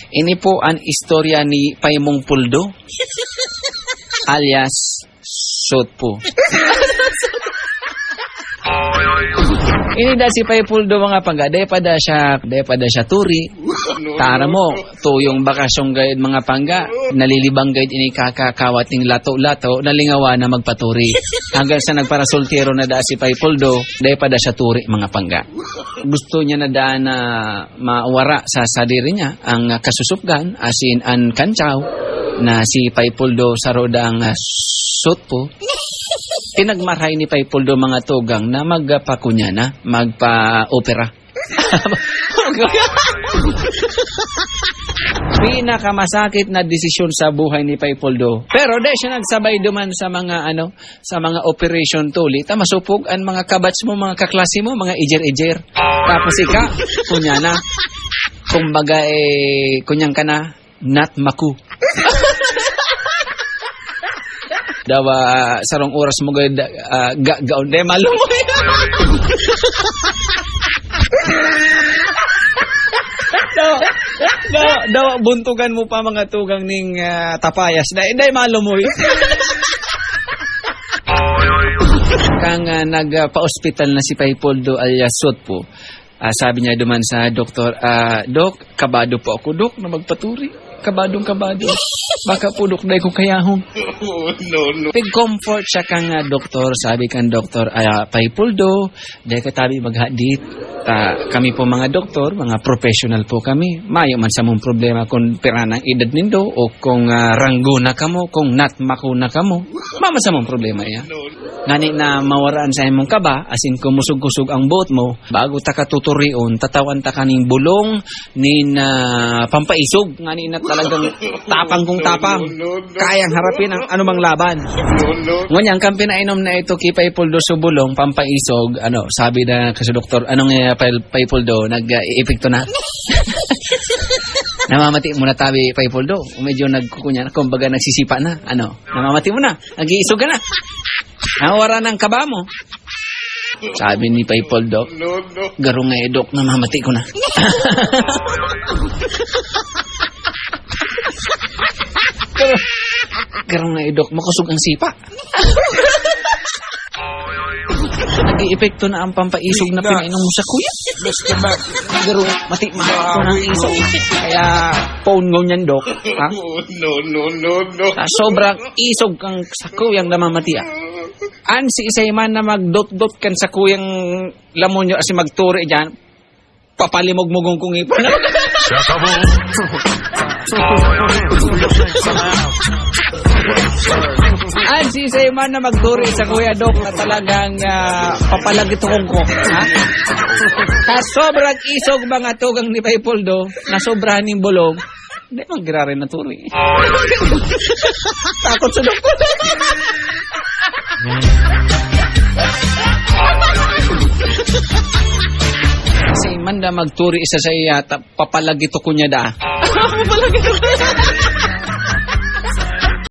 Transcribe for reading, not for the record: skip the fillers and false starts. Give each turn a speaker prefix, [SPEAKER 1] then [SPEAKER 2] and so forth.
[SPEAKER 1] Ini po ang istorya ni Paimong Puldo alias Sotpo. Ini da si Paipuldo mga pangga, day pa da siya turi. Tara mo, tuyong bakasyong gayud mga pangga, nalilibang gayud ini kakakawating lato-lato, nalingawa na magpaturi. Hanggang sa nagparasultiro na da si Paipuldo, day pa da siya turi mga pangga. Gusto niya na da na mawara sa sadiri niya ang kasusupgan, asin an kantsaw, na si Paipuldo sa rodang Sotpo. Tinagmaray ni Paipuldo mga tugang na magpakunya na, magpa-opera. Pinakamasakit na desisyon sa buhay ni Paipuldo. Pero di siya nagsabay duman sa mga operation tuli. Masupog ang mga kabats mo, mga kaklase mo, mga ijer-ijer. Tapos ika, kunya na. Kumbaga kunyang ka na, not maku. Dawa sarong oras mo gaon de malumoy. Dawa buntugan mo pa mga tugang ning tapayas dai malumoy. Kang nagpa-hospital na si Paipuldo alias Sotpo. Sabi niya duman sa doktor, Dok, kabado po ako, Dok, na magpaturi. Kabadong. Baka po, Dok, dahil ko kayahong. No. Pig-comfort siya kang doktor. Sabi kang doktor, Paipuldo, dahil katabi maghadit. Kami po mga doktor, mga professional po kami. Mayo man sa mong problema kung pera ng edad nindo o kung ranggo na kamo, kung natmako na kamo. Mama sa mong problema yan. Ngani na mawaraan sa imong kaba, asin kumusog-kusog ang buot mo, bago ta katuturion, tatawan ta kaning bulong, nin pampaisog, ngani na talagang tapang kung tapang, kayang harapin ang anumang laban. Ngunyan, kang pinainom na ito kay Paipuldo sa bulong, pampaisog, sabi na kasi doktor, anong Paipuldo, nag-epekto na? Namamati mo na tabi, Paipuldo, medyo nagkukunya na, kumbaga nagsisipa na, namamati mo na, nag-iisog ka na. Nawara ng kaba mo. Sabi ni Paipuldo, garong nga Dok, namamati ko na. Garong nga Dok, makusog ang sipa. Nag-iepekto na ang pampaisog na pinainom mo sa kuya. Garo, mati ko ng isog. Kaya, phone ngo niyan, Dok. Ha? No. Sobrang isog kang sa kuyang namamati. An si isay man na magdot-dot kan sa kuyang lamon nyo kasi magturi dyan, papalimog-mugong kong ipon. An si isay man na magturi sa kuya Dok na talagang papalagitong ko. Ha? Sobrang isog mga tugang ni Paipuldo na sobrahan ng bulog, hindi mag-gira rin na turi. Takot sa doktor. Kasi man da magturi isa sa iya, papalagito ko niya da. Papalagito ko niya.